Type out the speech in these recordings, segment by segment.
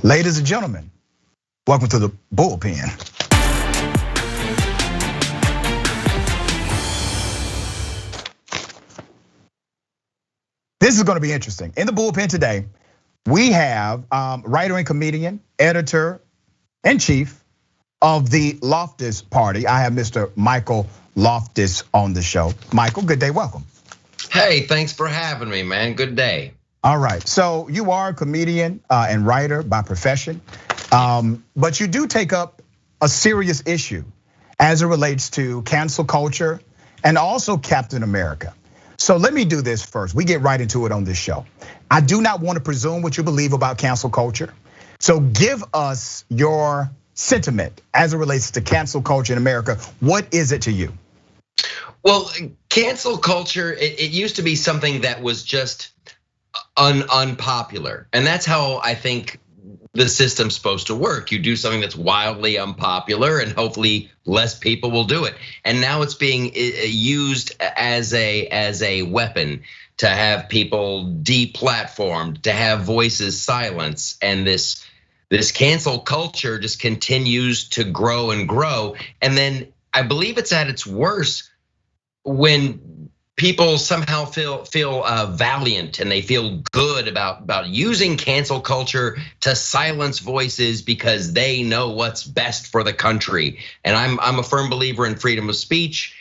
Ladies and gentlemen, welcome to the Bullpen. This is going to be interesting. In the Bullpen today, we have writer and comedian, editor-in-chief of the Loftus party. I have Mr. Michael Loftus on the show. Michael, good day, welcome. Hey, thanks for having me, man. Good day. All right, so you are a comedian and writer by profession, but you do take up a serious issue as it relates to cancel culture and also Captain America. So let me do this first. We get right into it on this show. I do not want to presume what you believe about cancel culture. So give us your sentiment as it relates to cancel culture in America. What is it to you? Well, cancel culture, it used to be something that was just unpopular. And that's how I think the system's supposed to work. You do something that's wildly unpopular and hopefully less people will do it. And now it's being used as a weapon to have people deplatformed, to have voices silenced. And this cancel culture just continues to grow and grow. And then I believe it's at its worst when people somehow feel valiant and they feel good about using cancel culture to silence voices because they know what's best for the country. And I'm a firm believer in freedom of speech,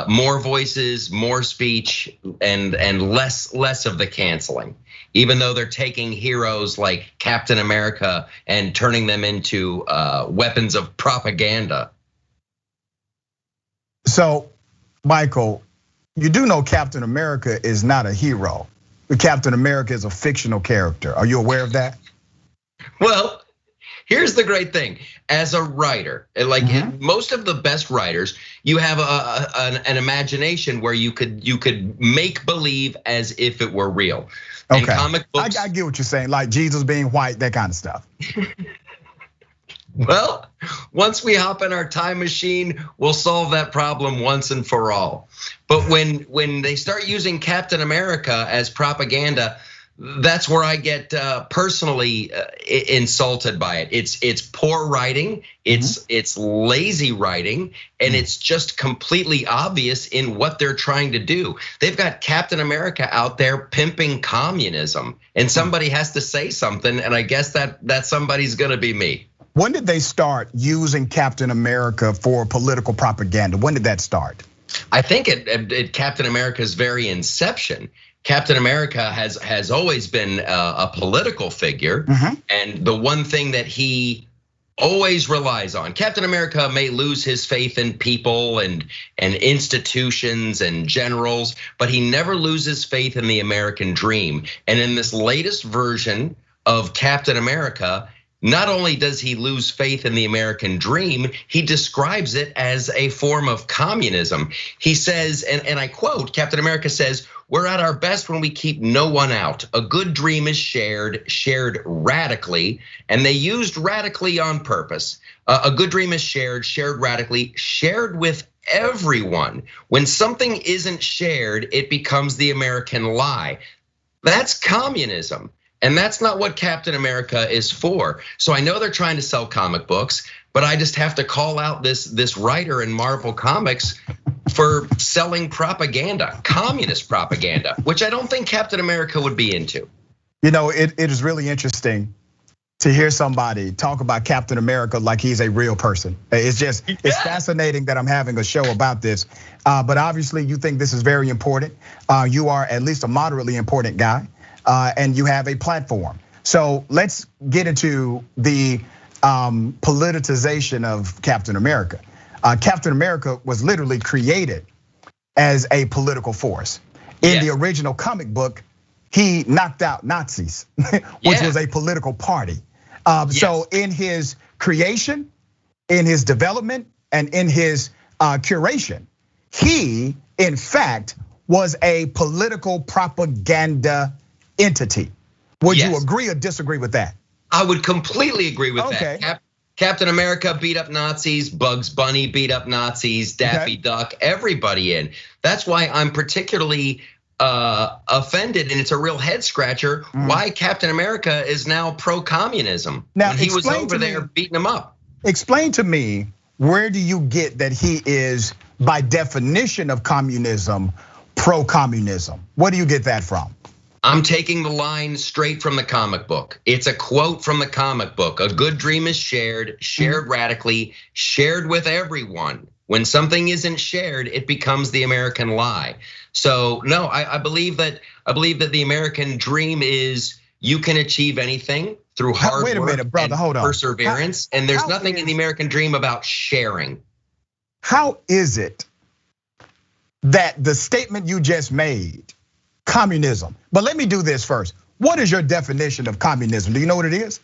more voices, more speech, and less of the canceling. Even though they're taking heroes like Captain America and turning them into weapons of propaganda. So, Michael, you do know Captain America is not a hero. Captain America is a fictional character. Are you aware of that? Well, here's the great thing. As a writer, like most of the best writers, you have an imagination where you could make believe as if it were real. Okay, and comic books, I get what you're saying, like Jesus being white, that kind of stuff. Well, once we hop in our time machine, we'll solve that problem once and for all. But when they start using Captain America as propaganda, that's where I get personally insulted by it. It's poor writing, it's lazy writing, and it's just completely obvious in what they're trying to do. They've got Captain America out there pimping communism, and somebody has to say something, and I guess that somebody's gonna be me. When did they start using Captain America for political propaganda? When did that start? I think at Captain America's very inception. Captain America has always been a political figure, and the one thing that he always relies on. Captain America may lose his faith in people and institutions and generals, but he never loses faith in the American dream. And in this latest version of Captain America, not only does he lose faith in the American dream, he describes it as a form of communism. He says, and I quote, Captain America says, "We're at our best when we keep no one out. A good dream is shared radically," and they used radically on purpose. A good dream is shared radically, shared with everyone. When something isn't shared, it becomes the American lie. That's communism. And that's not what Captain America is for. So I know they're trying to sell comic books, but I just have to call out this writer in Marvel Comics for selling propaganda, communist propaganda, which I don't think Captain America would be into. You know, it is really interesting to hear somebody talk about Captain America like he's a real person. It's fascinating that I'm having a show about this. But obviously you think this is very important. You are at least a moderately important guy. And you have a platform. So let's get into the politicization of Captain America. Captain America was literally created as a political force. In the original comic book, he knocked out Nazis, which was a political party. So in his creation, in his development, and in his curation, he, in fact, was a political propaganda entity. Would you agree or disagree with that? I would completely agree with that. Captain America beat up Nazis, Bugs Bunny beat up Nazis, Daffy Duck, everybody in. That's why I'm particularly offended, and it's a real head scratcher, why Captain America is now pro-communism when he was over there beating him up. Explain to me, where do you get that he is, by definition of communism, pro-communism? Where do you get that from? I'm taking the line straight from the comic book. It's a quote from the comic book. A good dream is shared radically, shared with everyone. When something isn't shared, it becomes the American lie. So no, I believe that the American dream is you can achieve anything through hard work and perseverance. And there's nothing in the American dream about sharing. How is it that the statement you just made, communism, but let me do this first. What is your definition of communism? Do you know what it is?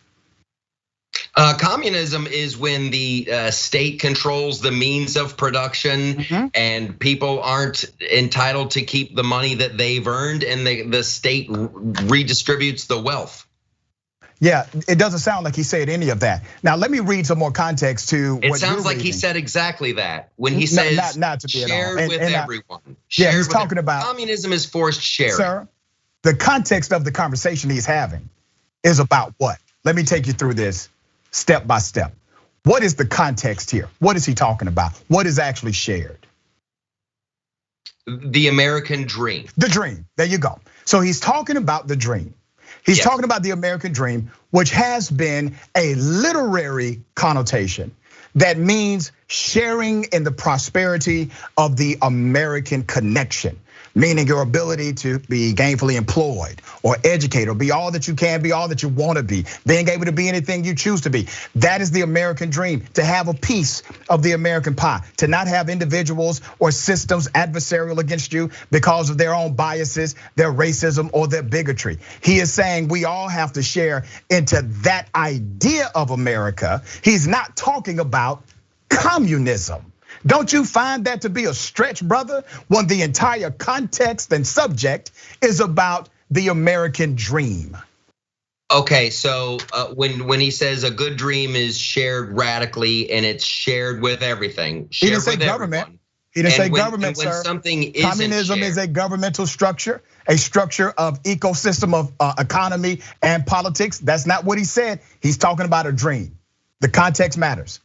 Communism is when the state controls the means of production and people aren't entitled to keep the money that they've earned, and the state redistributes the wealth. Yeah, it doesn't sound like he said any of that. Now, let me read some more context to it sounds like he said exactly that when he says not to be shared with everyone. Yeah, he's talking about communism is forced sharing. Sir, the context of the conversation he's having is about what? Let me take you through this step by step. What is the context here? What is he talking about? What is actually shared? The American dream. The dream, there you go. So he's talking about the dream. He's talking about the American dream, which has been a literary connotation that means sharing in the prosperity of the American connection, meaning your ability to be gainfully employed or educated or be all that you can be, all that you want to be, being able to be anything you choose to be. That is the American dream, to have a piece of the American pie, to not have individuals or systems adversarial against you because of their own biases, their racism, or their bigotry. He is saying we all have to share into that idea of America. He's not talking about communism. Don't you find that to be a stretch, brother, when the entire context and subject is about the American dream? Okay, so when he says a good dream is shared radically and it's shared with everything, he didn't say government. Everyone. He didn't say government, when sir. Something isn't Communism shared. is a governmental structure, a structure of ecosystem of economy and politics. That's not what he said. He's talking about a dream. The context matters.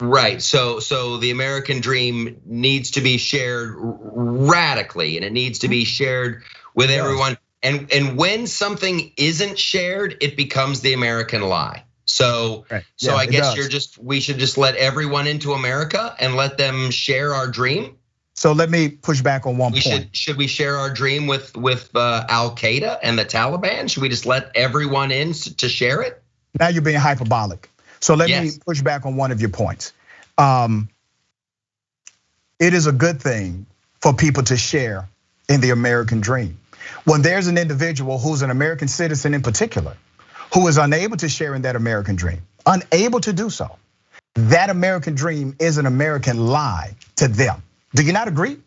Right, so the American dream needs to be shared radically, and it needs to be shared with everyone. And when something isn't shared, it becomes the American lie. So I guess we should just let everyone into America and let them share our dream. So let me push back on one point. Should we share our dream with Al Qaeda and the Taliban? Should we just let everyone in to share it? Now you're being hyperbolic. So let me push back on one of your points. It is a good thing for people to share in the American dream. When there's an individual who's an American citizen in particular, who is unable to share in that American dream, unable to do so, that American dream is an American lie to them. Do you not agree?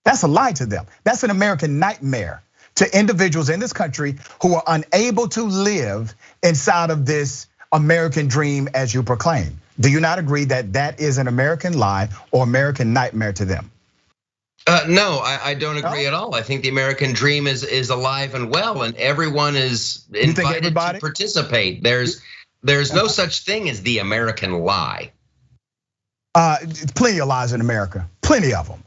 That's a lie to them. That's an American nightmare to individuals in this country who are unable to live inside of this American dream as you proclaim. Do you not agree that that is an American lie or American nightmare to them? No, I don't agree at all. I think the American dream is alive and well, and everyone is invited to participate. There's no such thing as the American lie. Plenty of lies in America, plenty of them.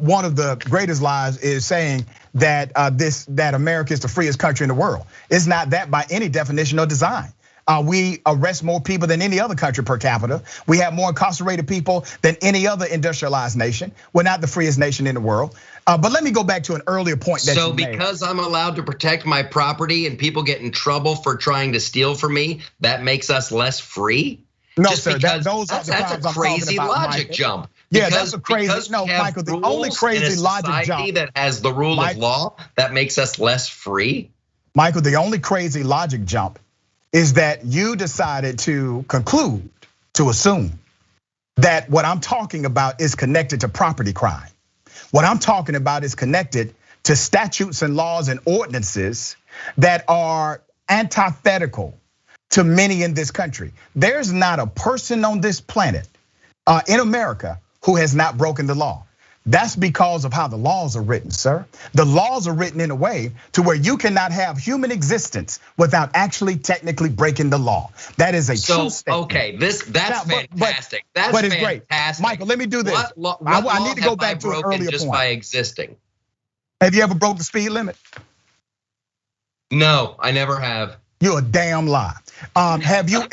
One of the greatest lies is saying that that America is the freest country in the world. It's not that by any definition or design. We arrest more people than any other country per capita. We have more incarcerated people than any other industrialized nation. We're not the freest nation in the world. But let me go back to an earlier point that you made. So because I'm allowed to protect my property and people get in trouble for trying to steal from me, that makes us less free? No, sir, that's a crazy logic jump. Yeah, that's a crazy, no, Michael, the only crazy logic jump that has the rule of law, that makes us less free? Michael, the only crazy logic jump is that you decided to conclude, to assume that what I'm talking about is connected to property crime. What I'm talking about is connected to statutes and laws and ordinances that are antithetical to many in this country. There's not a person on this planet, in America, who has not broken the law. That's because of how the laws are written, sir. The laws are written in a way to where you cannot have human existence without actually technically breaking the law. That is a true statement. Okay, that's fantastic. That's but it's fantastic. Great. Michael, let me do this. I need to go back to an earlier just point. By existing. Have you ever broke the speed limit? No, I never have. You're a damn lie. Have you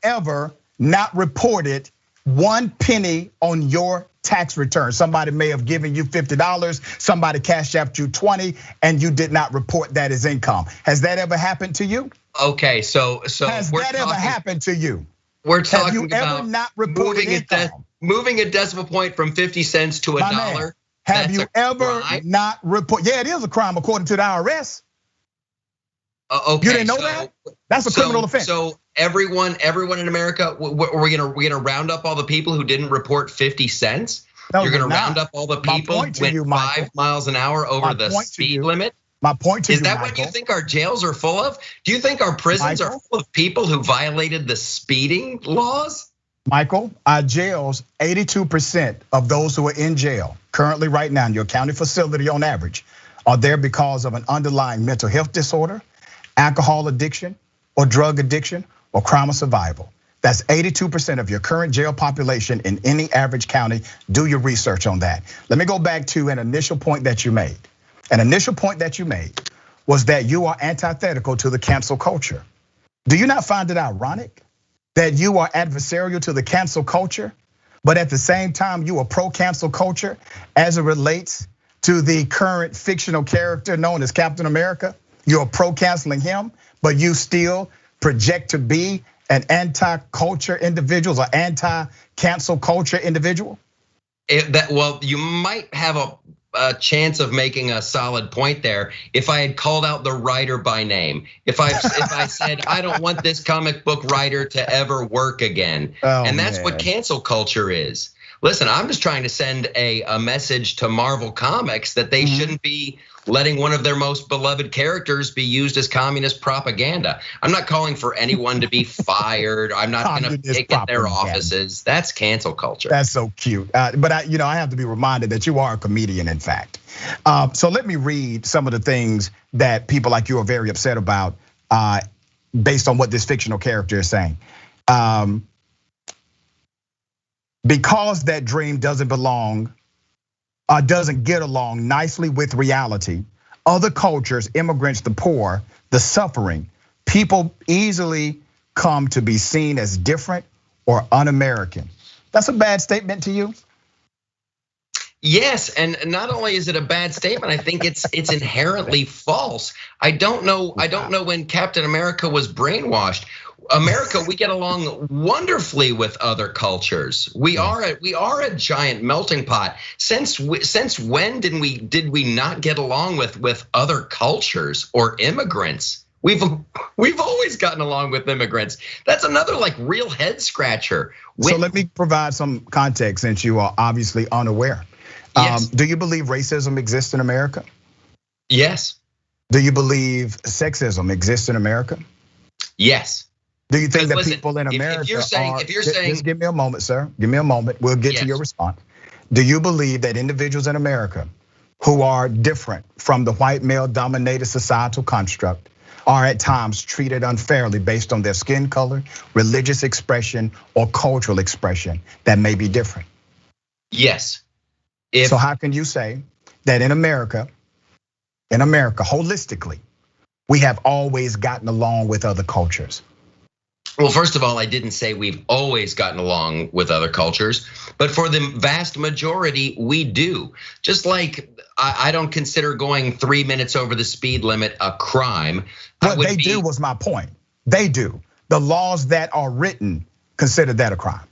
ever not reported 1 penny on your tax return? Somebody may have given you $50, somebody cashed out you 20, and you did not report that as income. Has that ever happened to you? Okay, so has that ever happened to you? We're talking have you about ever not reported income? Moving a decimal point from 50 cents to $1. Have you ever not report? Yeah, it is a crime according to the IRS. Okay, you didn't know that? That's a criminal offense. So everyone in America, we're gonna round up all the people who didn't report 50 cents. No, you're gonna round up all the people who went 5 miles an hour over the speed limit. My point to you, is that what you think our jails are full of? Do you think our prisons are full of people who violated the speeding laws? Michael, our jails, 82% of those who are in jail currently right now in your county facility on average are there because of an underlying mental health disorder, alcohol addiction, or drug addiction, or crime of survival. That's 82% of your current jail population in any average county. Do your research on that. Let me go back to an initial point that you made. An initial point that you made was that you are antithetical to the cancel culture. Do you not find it ironic that you are adversarial to the cancel culture, but at the same time you are pro-cancel culture as it relates to the current fictional character known as Captain America? You're pro-canceling him, but you still project to be an anti-culture individual or anti-cancel culture individual? Well, you might have a chance of making a solid point there if I had called out the writer by name. If I said I don't want this comic book writer to ever work again, and that's what cancel culture is. Listen, I'm just trying to send a message to Marvel Comics that they shouldn't be letting one of their most beloved characters be used as communist propaganda. I'm not calling for anyone to be fired. I'm not going to picket their offices. That's cancel culture. That's so cute. But I have to be reminded that you are a comedian, in fact. So let me read some of the things that people like you are very upset about based on what this fictional character is saying. Because that dream doesn't get along nicely with reality, other cultures, immigrants, the poor, the suffering, people easily come to be seen as different or un-American. That's a bad statement to you? Yes, and not only is it a bad statement, I think it's inherently false. I don't know when Captain America was brainwashed. America, we get along wonderfully with other cultures. We are a giant melting pot. Since when did we not get along with other cultures or immigrants? We've always gotten along with immigrants. That's another real head scratcher. So let me provide some context since you are obviously unaware. Yes. Do you believe racism exists in America? Yes. Do you believe sexism exists in America? Yes. Do you think that people in America if you're saying, just give me a moment, sir. Give me a moment. We'll get to your response. Do you believe that individuals in America who are different from the white male-dominated societal construct are at times treated unfairly based on their skin color, religious expression, or cultural expression that may be different? Yes. So how can you say that in America, holistically, we have always gotten along with other cultures? Well, first of all, I didn't say we've always gotten along with other cultures, but for the vast majority, we do. Just like I don't consider going 3 minutes over the speed limit a crime. What they do was my point. They do. The laws that are written consider that a crime.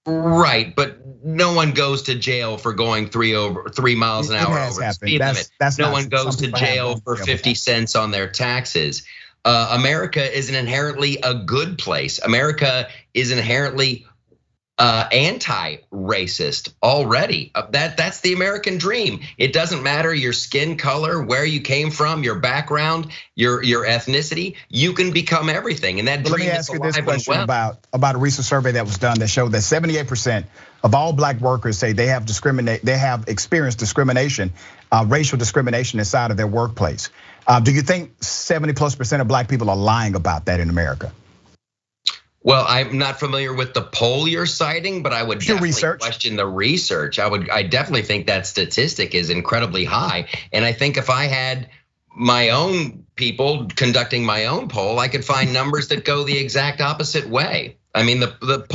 Right, but no one goes to jail for going 3 miles an hour over the speed limit. No one goes to jail for 50 cents on their taxes. America is inherently a good place. America is inherently anti-racist already. That's the American dream. It doesn't matter your skin color, where you came from, your background, your ethnicity. You can become everything, and that dream is alive and well. Let me ask you this question about a recent survey that was done that showed that 78% of all black workers say they have experienced discrimination, racial discrimination inside of their workplace. Do you think 70+% of black people are lying about that in America? Well, I'm not familiar with the poll you're citing, but I would definitely question the research. I definitely think that statistic is incredibly high. And I think if I had my own people conducting my own poll, I could find numbers that go the exact opposite way. I mean, the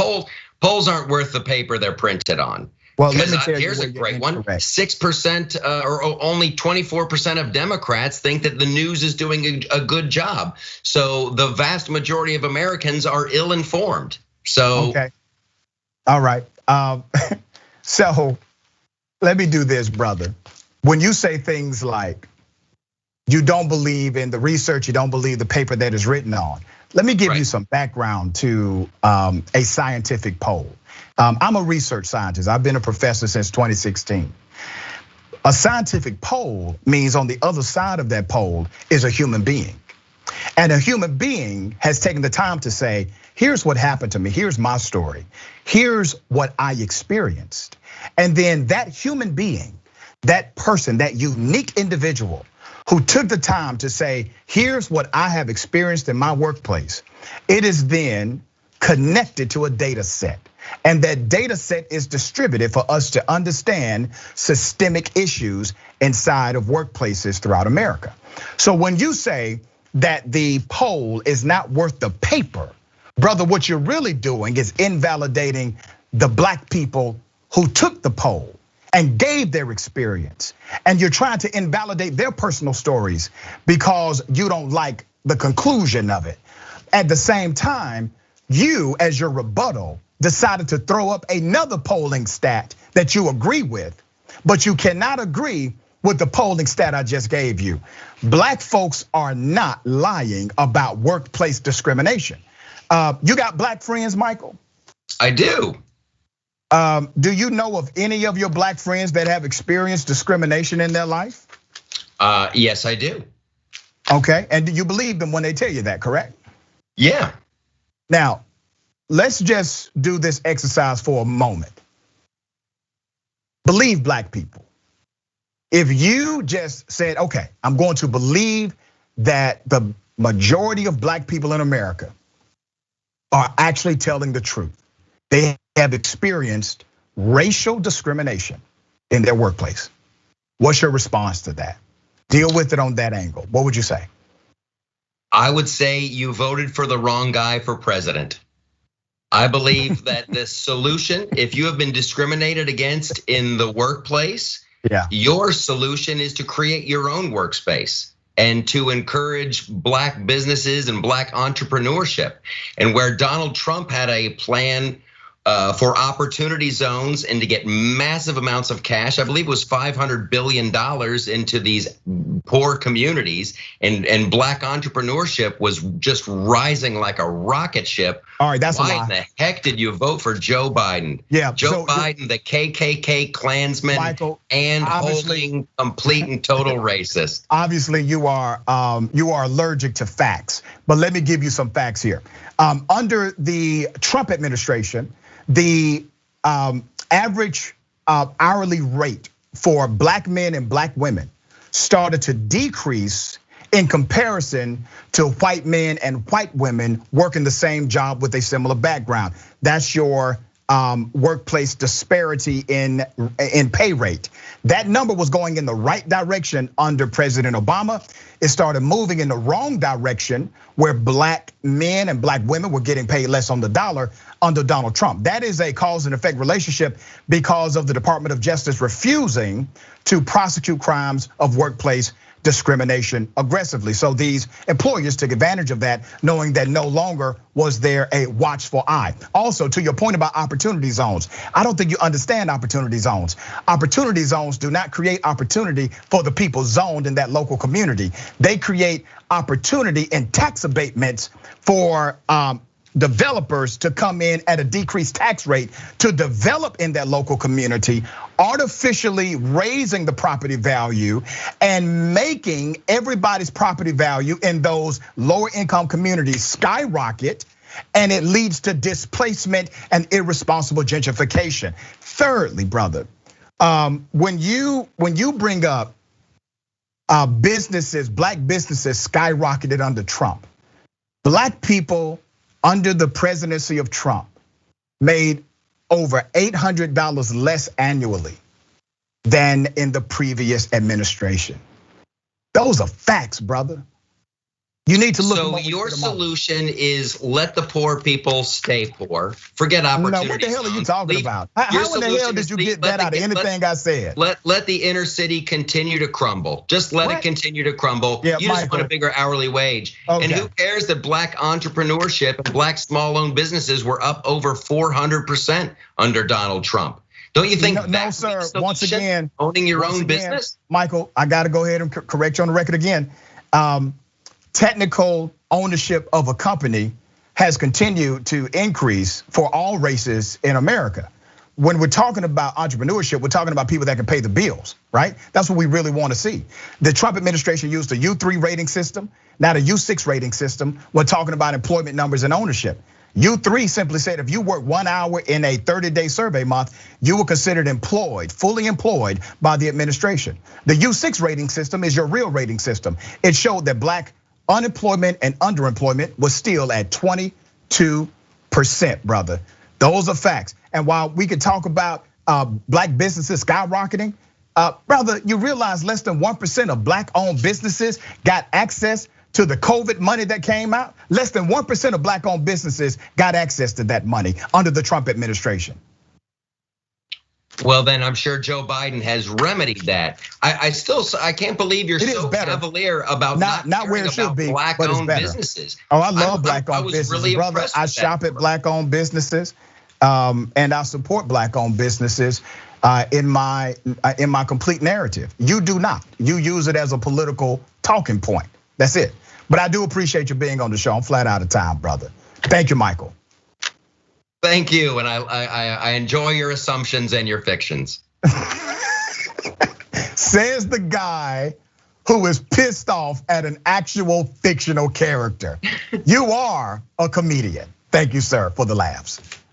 polls aren't worth the paper they're printed on. Well, let me tell you, here's a great one. 6% or only 24% of Democrats think that the news is doing a good job. So the vast majority of Americans are ill-informed. So okay, all right. So let me do this, brother. When you say things like you don't believe in the research, you don't believe the paper that is written on, let me give you some background to a scientific poll. I'm a research scientist. I've been a professor since 2016. A scientific poll means on the other side of that poll is a human being. And a human being has taken the time to say, here's what happened to me, here's my story, here's what I experienced. And then that human being, that person, that unique individual who took the time to say, here's what I have experienced in my workplace, it is then connected to a data set. And that data set is distributed for us to understand systemic issues inside of workplaces throughout America. So when you say that the poll is not worth the paper, brother, what you're really doing is invalidating the black people who took the poll and gave their experience. And you're trying to invalidate their personal stories because you don't like the conclusion of it. At the same time, you, as your rebuttal, decided to throw up another polling stat that you agree with, but you cannot agree with the polling stat I just gave you. Black folks are not lying about workplace discrimination. You got black friends, Michael? I do. Do you know of any of your black friends that have experienced discrimination in their life? Yes, I do. Okay, and do you believe them when they tell you that, correct? Yeah. Now, let's just do this exercise for a moment. Believe black people. If you just said, okay, I'm going to believe that the majority of black people in America are actually telling the truth. They have experienced racial discrimination in their workplace. What's your response to that? Deal with it on that angle. What would you say? I would say you voted for the wrong guy for president. I believe that the solution, if you have been discriminated against in the workplace, your solution is to create your own workspace and to encourage black businesses and black entrepreneurship. And where Donald Trump had a plan for opportunity zones and to get massive amounts of cash, I believe it was $500 billion into these poor communities, and black entrepreneurship was just rising like a rocket ship. All right, that's why a lie. in the heck did you vote for Joe Biden? Yeah, Joe Biden, the KKK Klansman, Michael, and holding complete and total racist. Obviously, you are allergic to facts, but let me give you some facts here. Under the Trump administration, the average hourly rate for black men and black women started to decrease in comparison to white men and white women working the same job with a similar background. That's your workplace disparity in pay rate. That number was going in the right direction under President Obama. It started moving in the wrong direction where black men and black women were getting paid less on the dollar under Donald Trump. That is a cause and effect relationship because of the Department of Justice refusing to prosecute crimes of workplace discrimination aggressively. So these employers took advantage of that, knowing that no longer was there a watchful eye. Also, to your point about opportunity zones, I don't think you understand opportunity zones. Opportunity zones do not create opportunity for the people zoned in that local community. They create opportunity and tax abatements for developers to come in at a decreased tax rate to develop in that local community, artificially raising the property value and making everybody's property value in those lower income communities skyrocket. And it leads to displacement and irresponsible gentrification. Thirdly, brother, when you bring up businesses, black businesses skyrocketed under Trump. Black people under the presidency of Trump made over $800 less annually than in the previous administration. Those are facts, brother. You need to look. So your solution is let the poor people stay poor. Forget opportunity. No, what the hell are you talking about? How in the hell did you get that out of anything I said? Let the inner city continue to crumble. Just let it continue to crumble. Yeah, you just want a bigger hourly wage. Okay. And who cares that black entrepreneurship and black small-owned businesses were up over 400% under Donald Trump? Don't you think? No, sir. Once again, owning your own business, Michael. I got to go ahead and correct you on the record again. Technical ownership of a company has continued to increase for all races in America. When we're talking about entrepreneurship, we're talking about people that can pay the bills, right? That's what we really want to see. The Trump administration used a U3 rating system, not a U6 rating system. We're talking about employment numbers and ownership. U3 simply said if you work 1 hour in a 30-day survey month, you were considered employed, fully employed by the administration. The U6 rating system is your real rating system. It showed that black unemployment and underemployment was still at 22%, brother. Those are facts. And while we could talk about black businesses skyrocketing, brother, you realize less than 1% of black-owned businesses got access to the COVID money that came out? Less than 1% of black-owned businesses got access to that money under the Trump administration. Well, then I'm sure Joe Biden has remedied that. I can't believe you're so cavalier about not where it should be, black-owned businesses. Oh, I love black-owned businesses, really brother. I shop at black-owned businesses, and I support black-owned businesses in my complete narrative. You do not. You use it as a political talking point. That's it. But I do appreciate you being on the show. I'm flat out of time, brother. Thank you, Michael. Thank you, and I enjoy your assumptions and your fictions. Says the guy who is pissed off at an actual fictional character. You are a comedian. Thank you, sir, for the laughs.